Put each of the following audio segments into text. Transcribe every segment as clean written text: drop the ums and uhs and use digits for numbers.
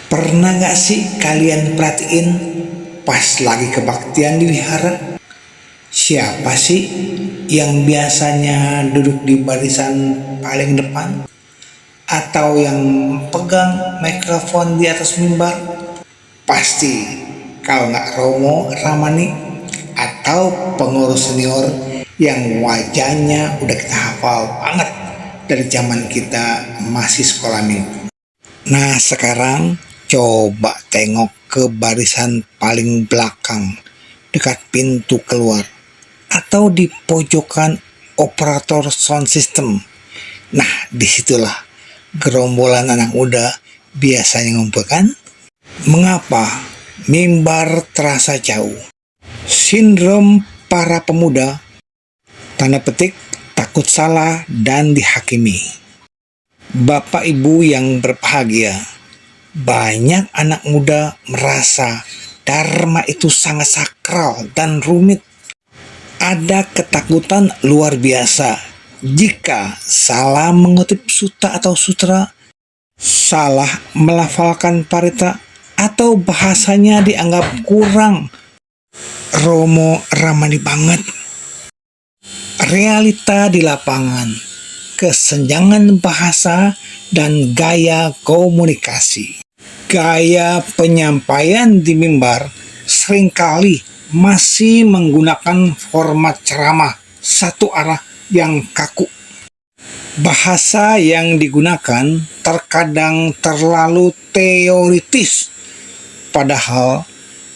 Pernah gak sih kalian perhatiin pas lagi kebaktian di wihara? Siapa sih yang biasanya duduk di barisan paling depan? Atau yang pegang mikrofon di atas mimbar? Pasti kalau nggak Romo Ramani atau pengurus senior yang wajahnya udah kita hafal banget dari zaman kita masih sekolah minggu. Nah sekarang coba tengok ke barisan paling belakang dekat pintu keluar atau di pojokan operator sound system. Nah disitulah gerombolan anak muda biasanya ngumpul kan? Mengapa mimbar terasa jauh? Sindrom para pemuda, tanda petik, takut salah dan dihakimi. Bapak Ibu yang berbahagia, banyak anak muda merasa Dharma itu sangat sakral dan rumit. Ada ketakutan luar biasa jika salah mengutip sutta atau sutra, salah melafalkan parita, atau bahasanya dianggap kurang Romo Ramani banget. Realita di lapangan, kesenjangan bahasa dan gaya komunikasi. Gaya penyampaian di mimbar seringkali masih menggunakan format ceramah satu arah yang kaku. Bahasa yang digunakan terkadang terlalu teoritis, padahal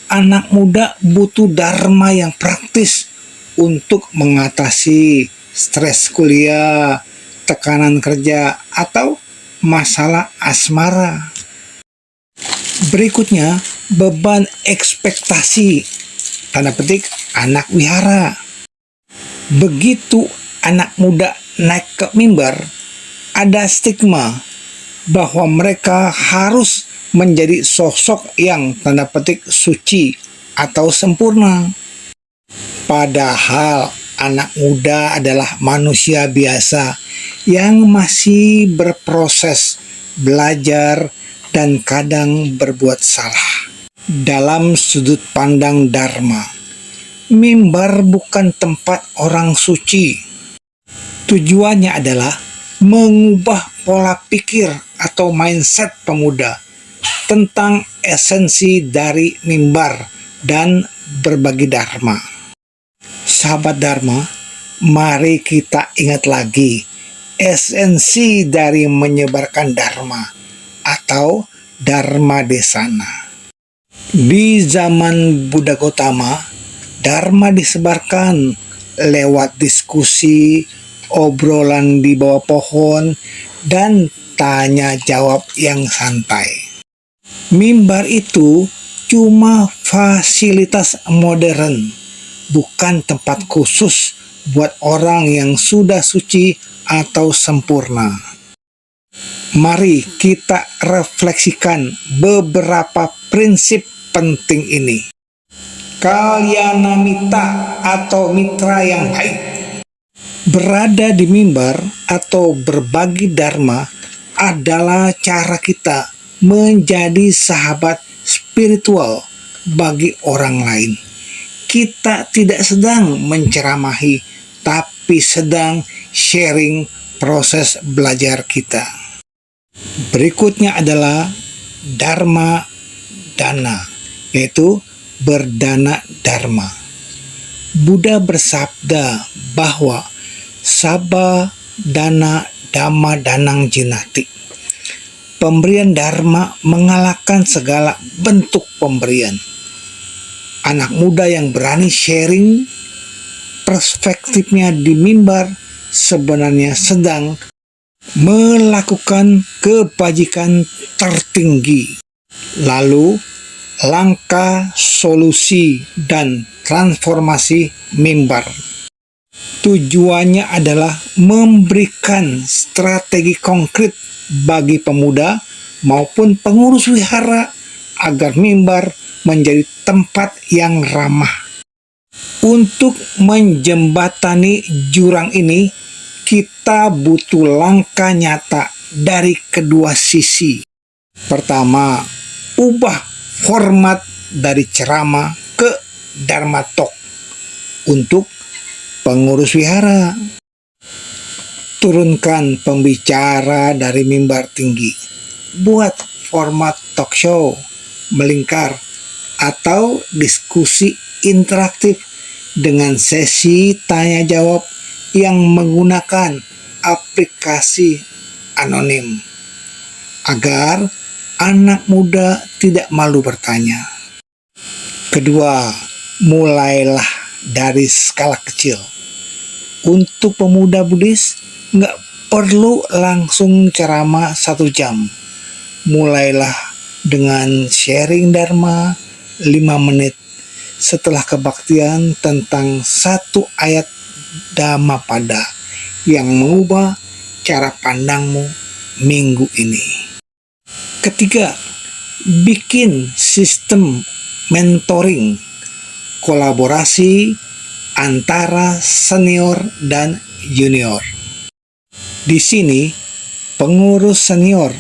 anak muda butuh dharma yang praktis untuk mengatasi stres kuliah, tekanan kerja, atau masalah asmara. Berikutnya, beban ekspektasi, tanda petik, anak wihara. Begitu anak muda naik ke mimbar, ada stigma bahwa mereka harus menjadi sosok yang tanda petik suci atau sempurna. Padahal anak muda adalah manusia biasa yang masih berproses belajar dan kadang berbuat salah. Dalam sudut pandang Dharma, mimbar bukan tempat orang suci. Tujuannya adalah mengubah pola pikir atau mindset pemuda tentang esensi dari mimbar dan berbagi Dharma. Sahabat Dharma, mari kita ingat lagi esensi dari menyebarkan Dharma atau Dharma Desana. Di zaman Buddha Gautama, Dharma disebarkan lewat diskusi, obrolan di bawah pohon, dan tanya jawab yang santai. Mimbar itu cuma fasilitas modern, bukan tempat khusus buat orang yang sudah suci atau sempurna. Mari kita refleksikan beberapa prinsip penting ini. Kalyanamita atau mitra yang baik. Berada di mimbar atau berbagi Dharma adalah cara kita menjadi sahabat spiritual bagi orang lain. Kita tidak sedang menceramahi, tapi sedang sharing proses belajar kita. Berikutnya adalah Dharma Dana, yaitu berdana Dharma. Buddha bersabda bahwa Sabba Dana Dhamma Danang Jinati. Pemberian Dharma mengalahkan segala bentuk pemberian. Anak muda yang berani sharing perspektifnya di mimbar sebenarnya sedang melakukan kebajikan tertinggi. Lalu, langkah solusi dan transformasi mimbar. Tujuannya adalah memberikan strategi konkret bagi pemuda maupun pengurus wihara agar mimbar menjadi tempat yang ramah. Untuk menjembatani jurang ini, kita butuh langkah nyata dari kedua sisi. Pertama, ubah format dari ceramah ke Dharma Talk untuk pengurus wihara. Turunkan pembicara dari mimbar tinggi. Buat format talk show, melingkar, atau diskusi interaktif dengan sesi tanya jawab yang menggunakan aplikasi anonim agar anak muda tidak malu bertanya. Kedua, mulailah dari skala kecil. Untuk pemuda Buddhis, nggak perlu langsung ceramah 1 jam. Mulailah dengan sharing Dharma 5 menit setelah kebaktian tentang 1 ayat Dhammapada yang mengubah cara pandangmu minggu ini. Ketiga, bikin sistem mentoring, kolaborasi antara senior dan junior. Di sini, pengurus senior,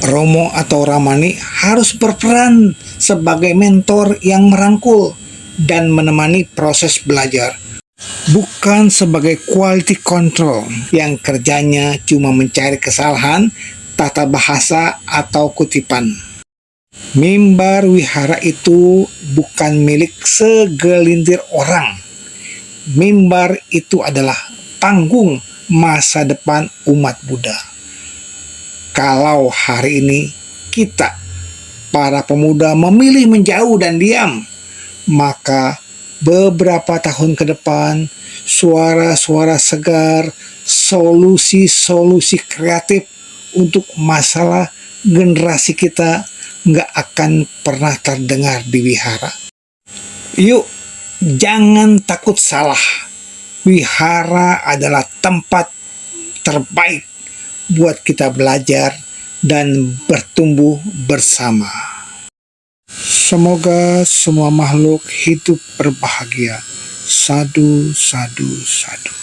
Romo atau Ramani, harus berperan sebagai mentor yang merangkul dan menemani proses belajar, bukan sebagai quality control yang kerjanya cuma mencari kesalahan tata bahasa atau kutipan. Mimbar wihara itu bukan milik segelintir orang. Mimbar itu adalah panggung masa depan umat Buddha. Kalau hari ini kita, para pemuda, memilih menjauh dan diam, maka beberapa tahun ke depan, suara-suara segar, solusi-solusi kreatif untuk masalah generasi kita nggak akan pernah terdengar di wihara. Yuk, jangan takut salah. Wihara adalah tempat terbaik buat kita belajar dan bertumbuh bersama. Semoga semua makhluk hidup berbahagia. Sadu, sadu, sadu.